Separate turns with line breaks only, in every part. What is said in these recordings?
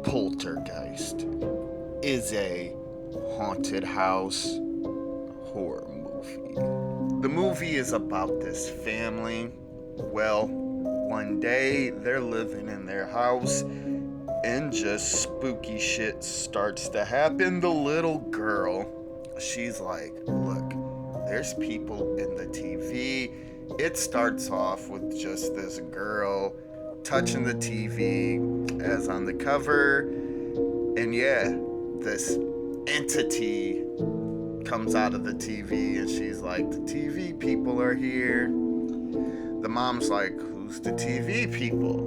Poltergeist is a haunted house horror movie. The movie is about this family. Well, one day they're living in their house and just spooky shit starts to happen. The little girl, she's like, look, there's people in the TV. It starts off with just this girl touching the TV as on the cover. And yeah, this entity comes out of the TV and she's like, the TV people are here. The mom's like, who's the TV people?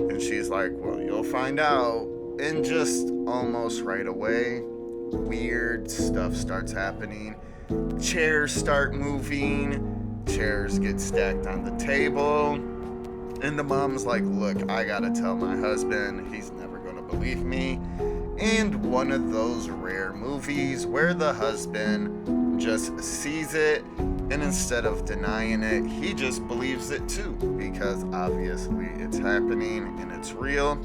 And she's like, well, you'll find out. And just almost right away, weird stuff starts happening. Chairs start moving. Chairs get stacked on the table. And the mom's like, look, I gotta tell my husband. He's never gonna believe me. And one of those rare movies where the husband just sees it, and instead of denying it, he just believes it too, because obviously it's happening and it's real.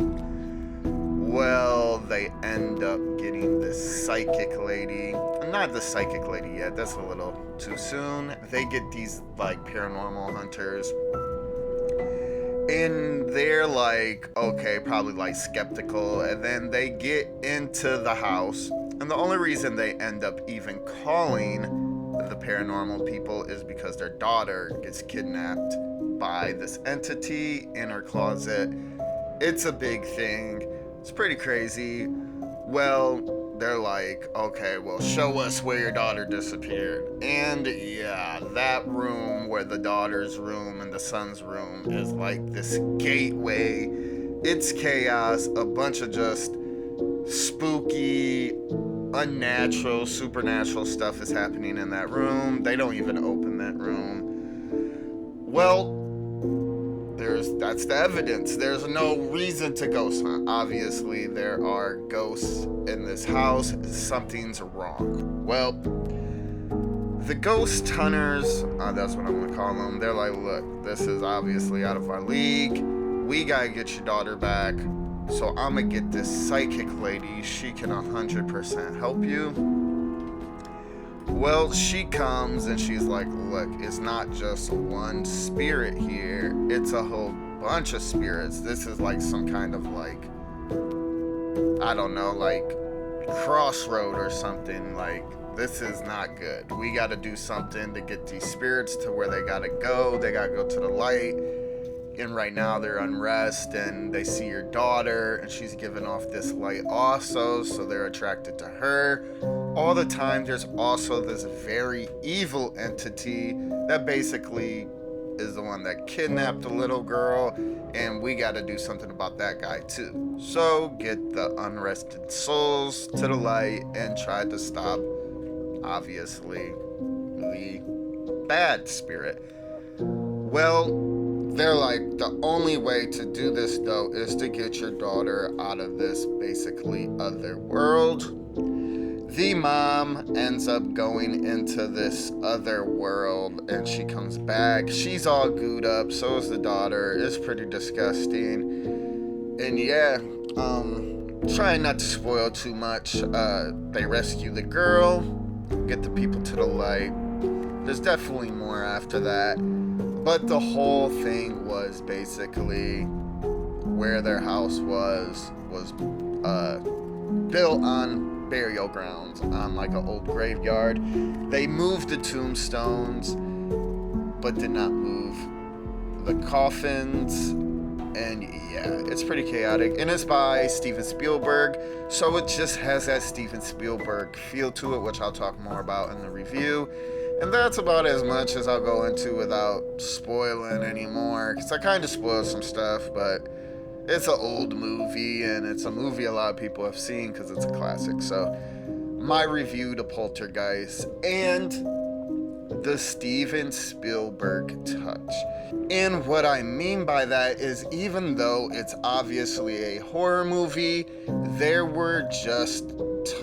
Well, they end up getting this psychic lady. Not the psychic lady yet, that's a little too soon. They get these like paranormal hunters. And they're like, okay, probably like skeptical. And then they get into the house. And the only reason they end up even calling the paranormal people is because their daughter gets kidnapped by this entity in her closet. It's a big thing. It's pretty crazy. Well, they're like, okay, well, show us where your daughter disappeared. And yeah, that room where the daughter's room and the son's room is like this gateway. It's chaos, a bunch of just spooky, unnatural, supernatural stuff is happening in that room. They don't even open that room. Well, that's the evidence. There's no reason to ghost hunt. Obviously, there are ghosts in this house. Something's wrong. Well, the ghost hunters, that's what I'm gonna call them, they're like, look, this is obviously out of our league. We gotta get your daughter back. So I'm gonna get this psychic lady. She can 100% help you. Well, she comes and she's like, look, it's not just one spirit here. It's a whole bunch of spirits. This is like some kind of like, I don't know, like crossroad or something. Like, this is not good. We got to do something to get these spirits to where they got to go. They got to go to the light. And right now they're unrest and they see your daughter and she's giving off this light also, so they're attracted to her. All the time there's also this very evil entity that basically is the one that kidnapped the little girl, and we got to do something about that guy too. So get the unrested souls to the light and try to stop, obviously, the bad spirit. Well, they're like, the only way to do this though is to get your daughter out of this basically other world. The mom ends up going into this other world and she comes back. She's all gooed up, so is the daughter. It's pretty disgusting. And yeah, trying not to spoil too much, they rescue the girl, get the people to the light. There's definitely more after that. But the whole thing was basically where their house was built on burial grounds, on like an old graveyard. They moved the tombstones, but did not move the coffins. And yeah, it's pretty chaotic. And it's by Steven Spielberg, so it just has that Steven Spielberg feel to it, which I'll talk more about in the review. And that's about as much as I'll go into without spoiling anymore, because I kind of spoiled some stuff, but it's an old movie, and it's a movie a lot of people have seen because it's a classic. So, my review to Poltergeist and the Steven Spielberg touch. And what I mean by that is, even though it's obviously a horror movie, there were just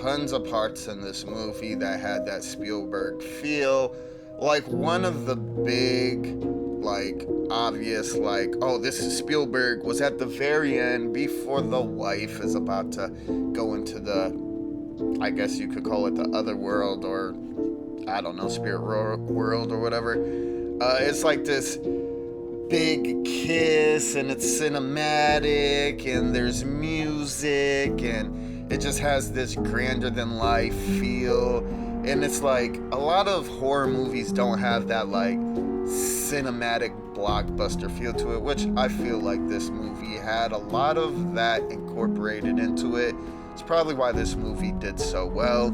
tons of parts in this movie that had that Spielberg feel. Like, one of the big like obvious, like, oh, this is Spielberg, was at the very end before the wife is about to go into the, I guess you could call it the other world, or I don't know, spirit world or whatever. It's like this big kiss, and it's cinematic, and there's music, and it just has this grander than life feel. And it's like a lot of horror movies don't have that like cinematic blockbuster feel to it, which I feel like this movie had a lot of that incorporated into it. It's probably why this movie did so well.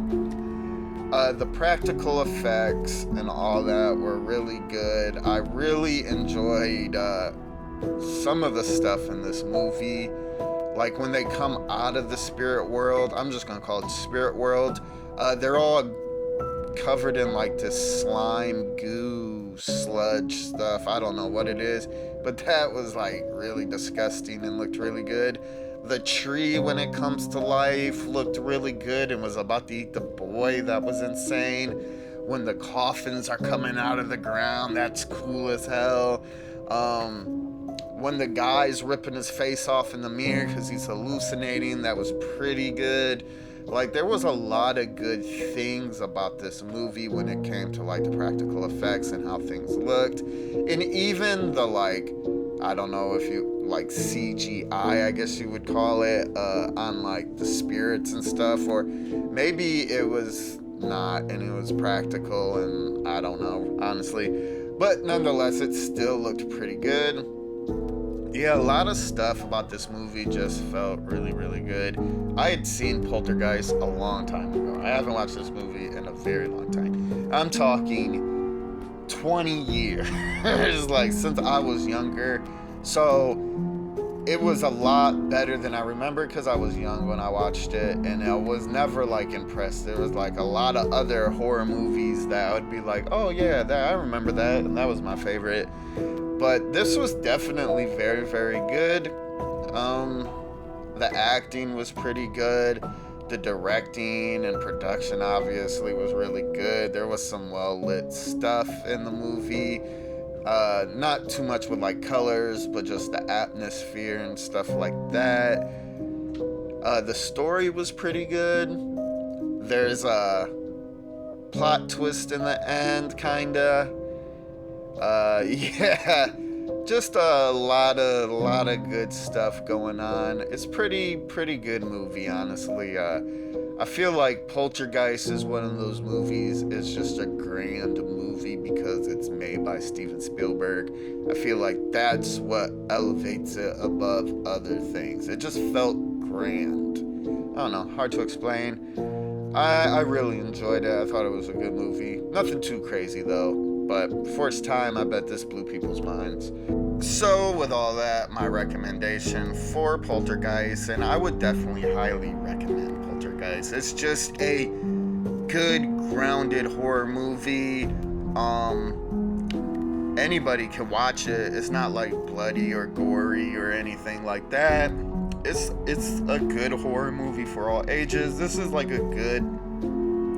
The practical effects and all that were really good. I really enjoyed some of the stuff in this movie. Like when they come out of the spirit world, I'm just gonna call it spirit world, they're all covered in like this slime, goo, sludge stuff. I don't know what it is, but that was like really disgusting and looked really good. The tree, when it comes to life, looked really good and was about to eat the boy. That was insane. When the coffins are coming out of the ground, that's cool as hell. When the guy's ripping his face off in the mirror because he's hallucinating, that was pretty good. Like, there was a lot of good things about this movie when it came to like the practical effects and how things looked. And even the like, I don't know if you like CGI, I guess you would call it, on like the spirits and stuff, or maybe it was not and it was practical, and I don't know, honestly. But nonetheless, it still looked pretty good. Yeah, a lot of stuff about this movie just felt really, really good. I had seen Poltergeist a long time ago. I haven't watched this movie in a very long time. I'm talking 20 years, like since I was younger. So it was a lot better than I remember because I was young when I watched it, and I was never like impressed. There was like a lot of other horror movies that I would be like, oh yeah, I remember that, and that was my favorite. But this was definitely very, very good. The acting was pretty good. The directing and production obviously was really good. There was some well-lit stuff in the movie. Not too much with like colors, but just the atmosphere and stuff like that. The story was pretty good. There's a plot twist in the end, kinda. Yeah, just a lot of good stuff going on. It's pretty good movie, honestly. I feel like Poltergeist is one of those movies. It's just a grand movie because it's made by Steven Spielberg. I feel like that's what elevates it above other things. It just felt grand. I don't know, hard to explain. I really enjoyed it. I thought it was a good movie. Nothing too crazy though. But for its time, I bet this blew people's minds. So with all that, my recommendation for Poltergeist, and I would definitely highly recommend Poltergeist. It's just a good, grounded horror movie. Anybody can watch it. It's not like bloody or gory or anything like that. It's a good horror movie for all ages. This is like a good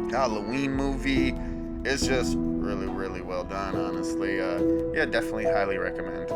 Halloween movie. It's just really, really well done, honestly. Yeah, definitely highly recommend.